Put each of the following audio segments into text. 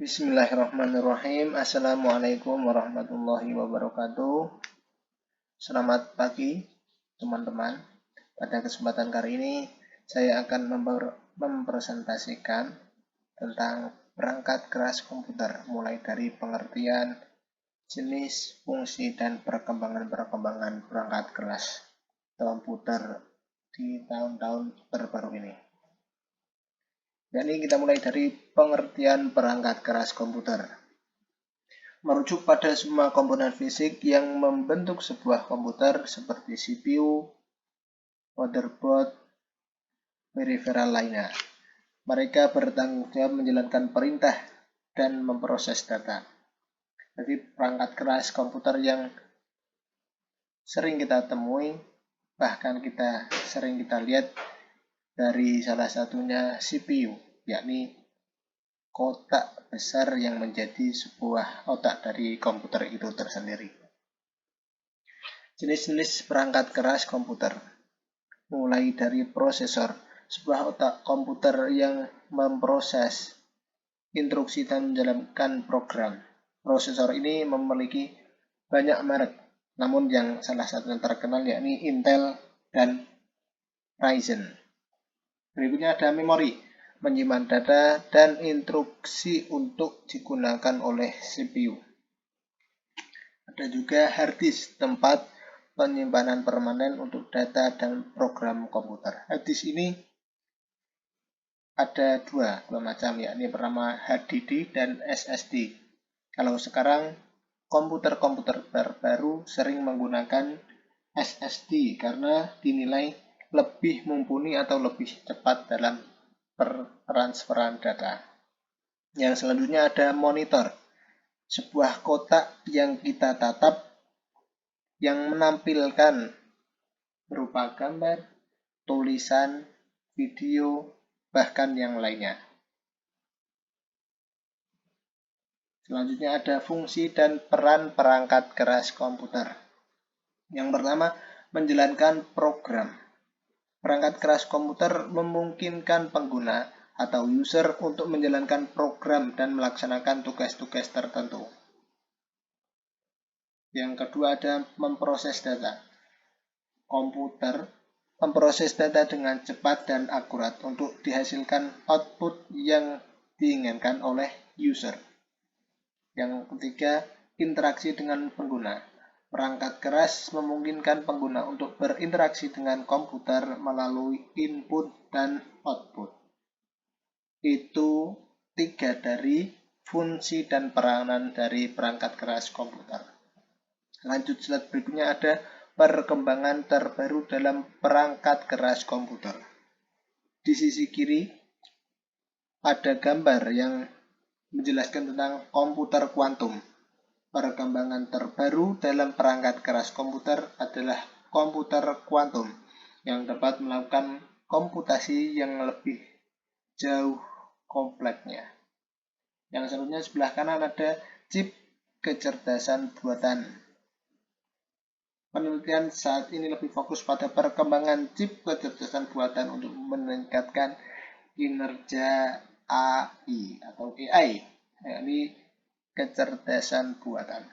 Bismillahirrahmanirrahim. Assalamualaikum warahmatullahi wabarakatuh. Selamat pagi teman-teman. Pada kesempatan kali ini saya akan mempresentasikan tentang perangkat keras komputer, mulai dari pengertian, jenis, fungsi, dan perkembangan perangkat keras komputer di tahun-tahun terbaru ini. Jadi kita mulai dari pengertian perangkat keras komputer. Merujuk pada semua komponen fisik yang membentuk sebuah komputer seperti CPU, motherboard, peripheral lainnya. Mereka bertanggung jawab menjalankan perintah dan memproses data. Jadi perangkat keras komputer yang sering kita temui, bahkan sering kita lihat dari salah satunya CPU, yakni kotak besar yang menjadi sebuah otak dari komputer itu tersendiri. Jenis-jenis perangkat keras komputer, mulai dari prosesor, sebuah otak komputer yang memproses instruksi dan menjalankan program. Prosesor ini memiliki banyak merek, namun yang salah satu yang terkenal yakni Intel dan Ryzen. Berikutnya ada memori, menyimpan data dan instruksi untuk digunakan oleh CPU. Ada juga hard disk, tempat penyimpanan permanen untuk data dan program komputer. Hard disk ini ada dua macam, yakni pertama HDD dan SSD. Kalau sekarang komputer-komputer terbaru sering menggunakan SSD karena dinilai lebih mumpuni atau lebih cepat dalam transferan data. Yang selanjutnya ada monitor, sebuah kotak yang kita tatap yang menampilkan berupa gambar, tulisan, video, bahkan yang lainnya. Selanjutnya ada fungsi dan peran perangkat keras komputer. Yang pertama, menjalankan program. Perangkat keras komputer memungkinkan pengguna atau user untuk menjalankan program dan melaksanakan tugas-tugas tertentu. Yang kedua ada memproses data. Komputer memproses data dengan cepat dan akurat untuk dihasilkan output yang diinginkan oleh user. Yang ketiga, interaksi dengan pengguna. Perangkat keras memungkinkan pengguna untuk berinteraksi dengan komputer melalui input dan output. Itu 3 dari fungsi dan peranan dari perangkat keras komputer. Lanjut slide berikutnya ada perkembangan terbaru dalam perangkat keras komputer. Di sisi kiri ada gambar yang menjelaskan tentang komputer kuantum. Perkembangan terbaru dalam perangkat keras komputer adalah komputer kuantum yang dapat melakukan komputasi yang lebih jauh kompleksnya. Yang selanjutnya sebelah kanan ada chip kecerdasan buatan. Penelitian saat ini lebih fokus pada perkembangan chip kecerdasan buatan untuk meningkatkan kinerja AI atau AI, yakni kecerdasan buatan.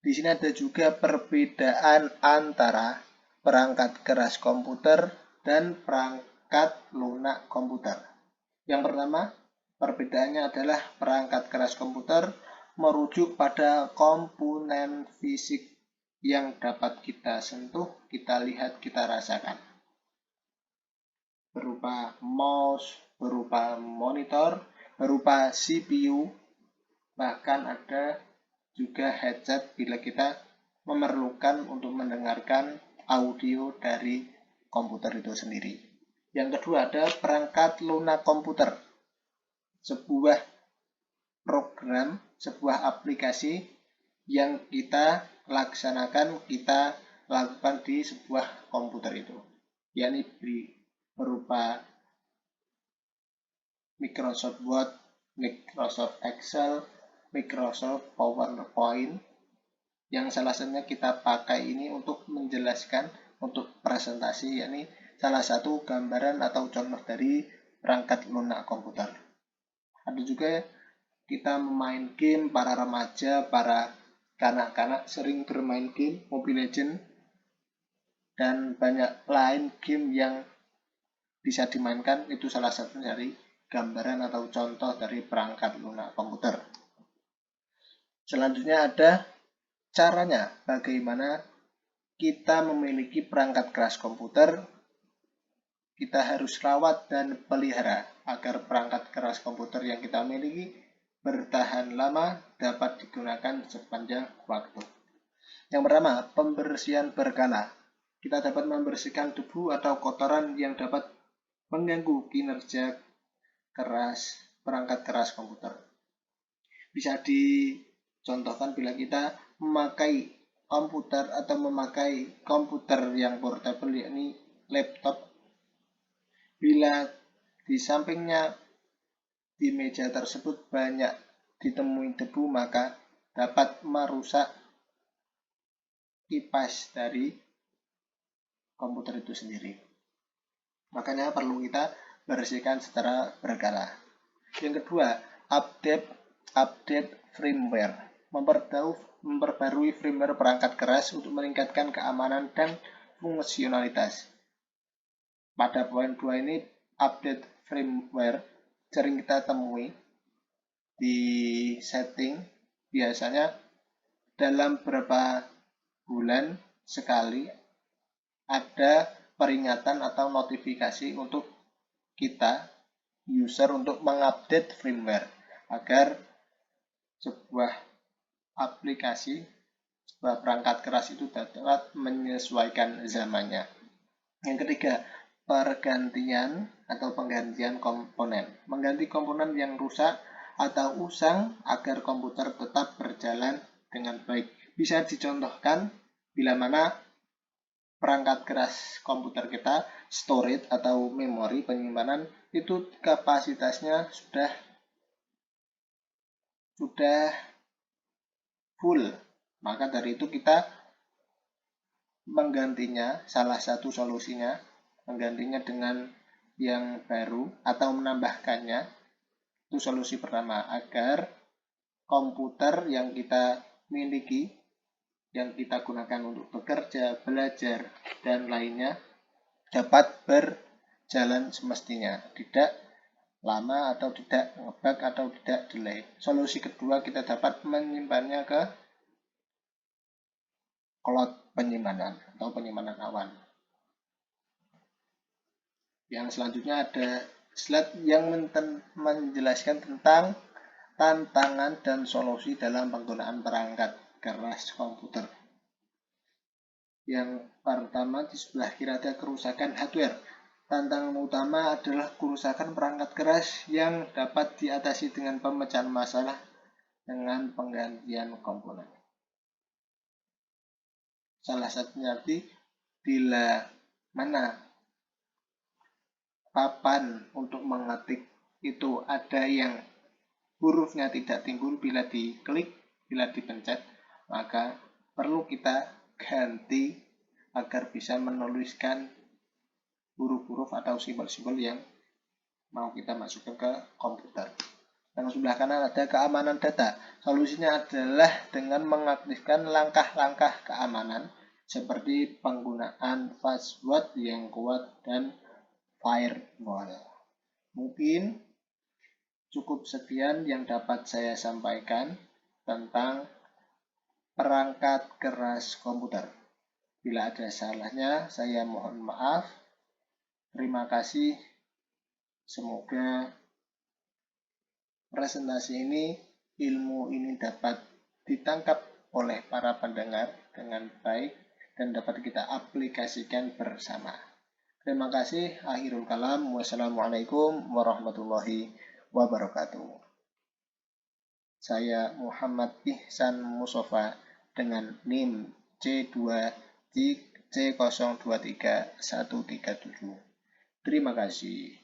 Di sini ada juga perbedaan antara perangkat keras komputer dan perangkat lunak komputer. Yang pertama, perbedaannya adalah perangkat keras komputer merujuk pada komponen fisik yang dapat kita sentuh, kita lihat, kita rasakan. Berupa mouse, berupa monitor, berupa CPU, bahkan ada juga headset bila kita memerlukan untuk mendengarkan audio dari komputer itu sendiri. Yang kedua ada perangkat lunak komputer, sebuah program, sebuah aplikasi yang kita laksanakan, kita lakukan di sebuah komputer itu, yakni berupa Microsoft Word, Microsoft Excel, Microsoft PowerPoint, yang salah satunya kita pakai ini untuk menjelaskan, untuk presentasi, yakni salah satu gambaran atau contoh dari perangkat lunak komputer. Ada juga kita memain game, para remaja, para kanak-kanak sering bermain game Mobile Legends dan banyak lain game yang bisa dimainkan. Itu salah satu dari gambaran atau contoh dari perangkat lunak komputer. Selanjutnya ada caranya bagaimana kita memiliki perangkat keras komputer. Kita harus rawat dan pelihara agar perangkat keras komputer yang kita miliki bertahan lama, dapat digunakan sepanjang waktu. Yang pertama, pembersihan berkala. Kita dapat membersihkan debu atau kotoran yang dapat mengganggu kinerja perangkat keras komputer. Bisa dicontohkan bila kita memakai komputer atau memakai komputer yang portable, yakni laptop. Bila di sampingnya di meja tersebut banyak ditemui debu, maka dapat merusak kipas dari komputer itu sendiri. Makanya perlu kita bersihkan secara berkala. Yang kedua, update firmware. Memperbarui firmware perangkat keras untuk meningkatkan keamanan dan fungsionalitas. Pada poin 2 ini, update firmware sering kita temui di setting. Biasanya dalam beberapa bulan sekali ada peringatan atau notifikasi untuk kita user untuk mengupdate firmware agar sebuah aplikasi, sebuah perangkat keras itu dapat menyesuaikan zamannya. Yang ketiga, pergantian atau penggantian komponen. Mengganti komponen yang rusak atau usang agar komputer tetap berjalan dengan baik. Bisa dicontohkan bila mana perangkat keras komputer kita, storage atau memori penyimpanan itu kapasitasnya sudah full. Maka dari itu kita menggantinya, salah satu solusinya menggantinya dengan yang baru atau menambahkannya. Itu solusi pertama agar komputer yang kita miliki, yang kita gunakan untuk bekerja, belajar, dan lainnya dapat berjalan semestinya, tidak lama atau tidak ngebug atau tidak delay. Solusi kedua, kita dapat menyimpannya ke cloud penyimpanan atau penyimpanan awan. Yang selanjutnya ada slide yang menjelaskan tentang tantangan dan solusi dalam penggunaan perangkat keras komputer. Yang pertama, di sebelah kiri ada kerusakan hardware. Tantangan utama adalah kerusakan perangkat keras yang dapat diatasi dengan pemecahan masalah dengan penggantian komponen. Salah satunya bila mana papan untuk mengetik itu ada yang hurufnya tidak timbul bila diklik, bila dipencet, maka perlu kita ganti agar bisa menuliskan huruf-huruf atau simbol-simbol yang mau kita masukkan ke komputer. Yang sebelah kanan ada keamanan data. Solusinya adalah dengan mengaktifkan langkah-langkah keamanan seperti penggunaan password yang kuat dan firewall. Mungkin cukup sekian yang dapat saya sampaikan tentang perangkat keras komputer. Bila ada salahnya, saya mohon maaf. Terima kasih. Semoga presentasi ini, ilmu ini dapat ditangkap oleh para pendengar dengan baik dan dapat kita aplikasikan bersama. Terima kasih. Akhirul kalam. Wassalamualaikum warahmatullahi wabarakatuh. Saya Muhammad Ihsan Musofa dengan NIM C023 137. Terima kasih.